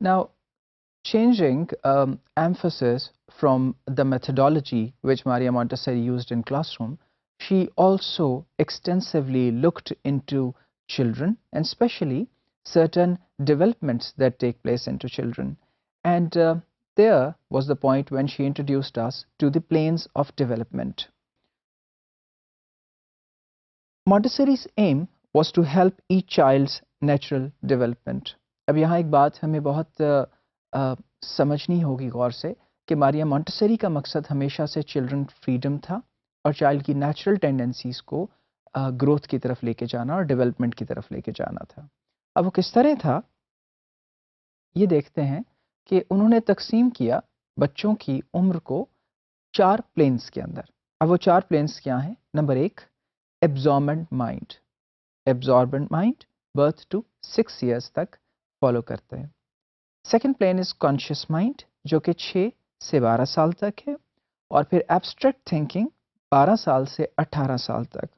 Now, changing emphasis from the methodology which Maria Montessori used in classroom, she also extensively looked into children and especially certain developments that take place into children. And there was the point when she introduced us to the planes of development. Montessori's aim was to help each child's natural development. अब यहाँ एक बात हमें बहुत समझनी होगी गौर से कि मारिया मॉन्टेसरी का मकसद हमेशा से चिल्ड्रन फ्रीडम था और चाइल्ड की नेचुरल टेंडेंसीज को ग्रोथ की तरफ लेके जाना और डेवलपमेंट की तरफ लेके जाना था। अब वो किस तरह था ये देखते हैं कि उन्होंने तकसीम किया बच्चों की उम्र को 4 प्लेन्स के अंदर। अब वो 4 प्लेन्स क्या हैं? Number 1 absorbent mind. Absorbent mind birth to 6 years तक फॉलो करते हैं। Second plane is conscious mind जो कि 6 से 12 साल तक है, और फिर एब्स्ट्रैक्ट थिंकिंग 12 साल से 18 साल तक,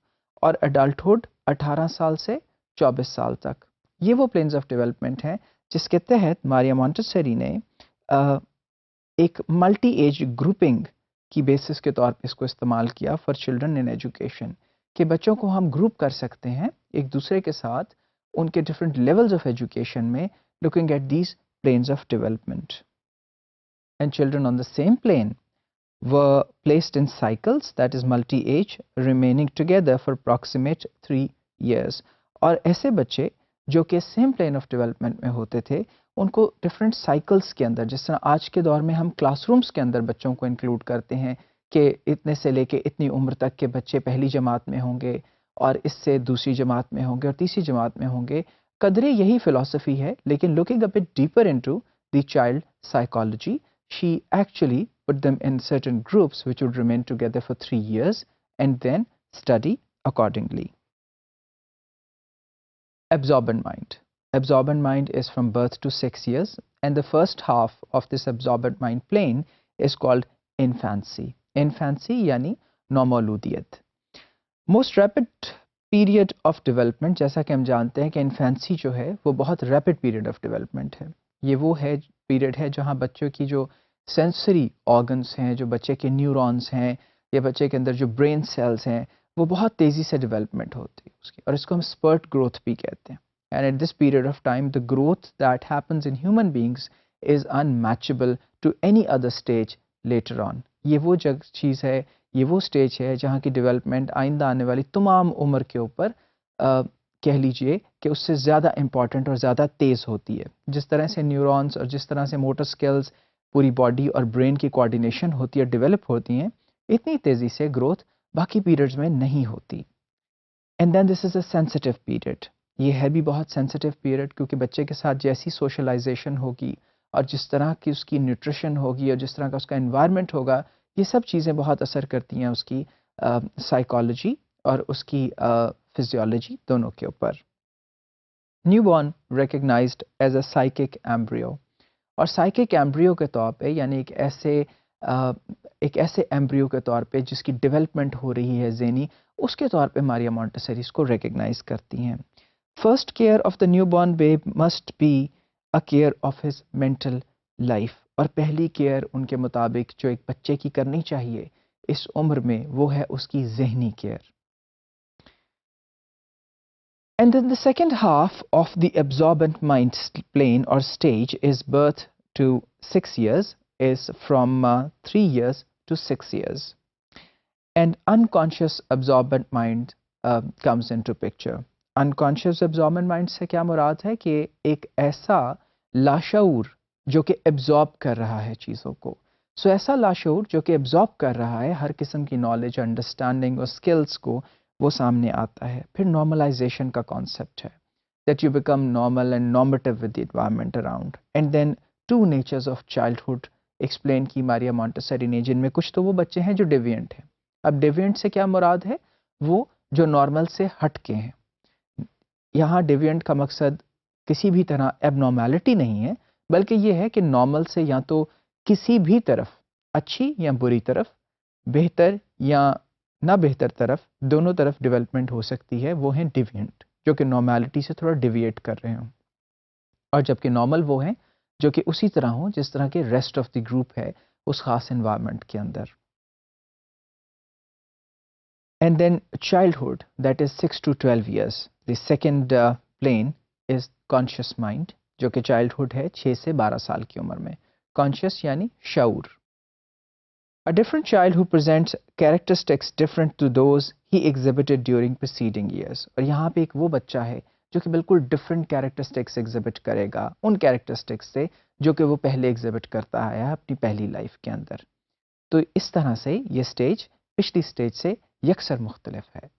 और अडल्टहुड 18 साल से 24 साल तक। ये वो प्लेन्स ऑफ डेवलपमेंट हैं जिसके तहत मारिया मॉन्टेसरी ने एक मल्टी एज ग्रुपिंग की बेसिस के तौर पर इसको इस्तेमाल किया फॉर चिल्ड्रन इन एजुकेशन, कि बच्चों को हम ग्रुप कर सकते हैं एक दूसरे के साथ उनके डिफरेंट लेवल्स ऑफ एजुकेशन में, looking at these planes of development. And children on the same plane were placed in cycles, that is multi-age, remaining together for approximate 3 years. और ऐसे बच्चे जो कि सेम प्लेन ऑफ डेवलपमेंट में होते थे उनको डिफरेंट साइकिल्स के अंदर, जिस तरह आज के दौर में हम क्लासरूम्स के अंदर बच्चों को इंक्लूड करते हैं कि इतने से लेके इतनी उम्र तक के बच्चे पहली जमात में होंगे और इससे दूसरी जमात में होंगे और तीसरी जमात में होंगे। कदरे यही फिलॉसफी है, लेकिन looking a bit deeper into the child psychology, she actually put them in certain groups which would remain together for 3 years and then study accordingly. Absorbent mind. Absorbent mind is from birth to 6 years, and the first half of this absorbent mind plane is called infancy. Infancy यानी नौमौलूदियत। Most rapid period of development, जैसा कि हम जानते हैं कि infancy जो है वो बहुत रैपिड पीरियड ऑफ डेवलपमेंट है। ये वो है पीरियड है जहाँ बच्चों की जो सेंसरी ऑर्गन्स हैं, जो बच्चे के न्यूरॉन्स हैं या बच्चे के अंदर जो ब्रेन सेल्स हैं, वो बहुत तेज़ी से डेवलपमेंट होती है उसकी, और इसको हम स्पर्ट ग्रोथ भी कहते हैं। And at this period of time the growth that happens in human beings is unmatchable to any other stage later on. ये वो चीज़ है, ये वो स्टेज है जहाँ की डेवलपमेंट आइंदा आने वाली तमाम उम्र के ऊपर कह लीजिए कि उससे ज़्यादा इम्पॉर्टेंट और ज़्यादा तेज़ होती है। जिस तरह से न्यूरॉन्स और जिस तरह से मोटर स्किल्स, पूरी बॉडी और ब्रेन की कोऑर्डिनेशन होती है, डेवलप होती हैं, इतनी तेज़ी से ग्रोथ बाकी पीरियड्स में नहीं होती। And then this is a sensitive period. ये है भी बहुत सेंसिटिव पीरियड, क्योंकि बच्चे के साथ जैसी सोशलाइजेशन होगी और जिस तरह की उसकी न्यूट्रिशन होगी और जिस तरह का उसका एनवायरनमेंट होगा, ये सब चीज़ें बहुत असर करती हैं उसकी साइकोलॉजी और उसकी फिजियोलॉजी दोनों के ऊपर। Newborn recognized as a psychic embryo, और साइकिक एम्ब्रियो के तौर पे यानी एक ऐसे एम्ब्रियो के तौर पे जिसकी डेवलपमेंट हो रही है ज़हनी, उसके तौर पे मारिया मॉन्टेसरी इसको रिकग्नाइज करती हैं। First care of the newborn babe must be a care of his mental life, और पहली केयर उनके मुताबिक जो एक बच्चे की करनी चाहिए इस उम्र में वो है उसकी ज़हनी care. And then the second half of the absorbent mind plane or stage is birth to 6 years, is from 3 years to 6 years. And unconscious absorbent mind comes into picture. Unconscious absorbent mind से क्या मुराद है कि एक ऐसा लाशऊर जो कि absorb कर रहा है चीज़ों को। सो ऐसा लाशऊर जो कि एब्जॉर्ब कर रहा है हर किस्म की नॉलेज, अंडरस्टैंडिंग और स्किल्स को, वो सामने आता है। फिर नॉर्मलाइजेशन का कॉन्सेप्ट है, that you become normal and normative with the environment around. And then 2 natures of childhood explain की मारिया मॉन्टेसरी ने, जिनमें कुछ तो वो बच्चे हैं जो डेविएंट हैं। अब डेविएंट से क्या मुराद है? वो जो नॉर्मल से हट के हैं। यहाँ डेविएंट का मकसद किसी भी तरह एबनॉर्मेलिटी नहीं है, बल्कि ये है कि नॉर्मल से या तो किसी भी तरफ, अच्छी या बुरी तरफ, बेहतर या ना बेहतर तरफ, दोनों तरफ डेवलपमेंट हो सकती है। वो हैं डिविएंट, जो कि नॉर्मेलिटी से थोड़ा डिविएट कर रहे हों। और जबकि नॉर्मल वो हैं जो कि उसी तरह हो जिस तरह के रेस्ट ऑफ द ग्रुप है उस खास एनवायरनमेंट के अंदर। And then childhood, that is 6 to 12 years. The second plane is conscious mind, जो कि चाइल्डहुड है 6 से 12 साल की उम्र में। कॉन्शियस यानी शऊर। A different child who presents characteristics different to those he exhibited during preceding years। और यहाँ पे एक वो बच्चा है जो कि बिल्कुल डिफरेंट कैरेक्टरिस्टिक्स एग्जिबिट करेगा उन कैरेक्टरिस्टिक्स से जो कि वो पहले एग्जिबिट करता आया है अपनी पहली लाइफ के अंदर। तो इस तरह से ये स्टेज पिछली स्टेज से यकसर मुख्तलिफ है।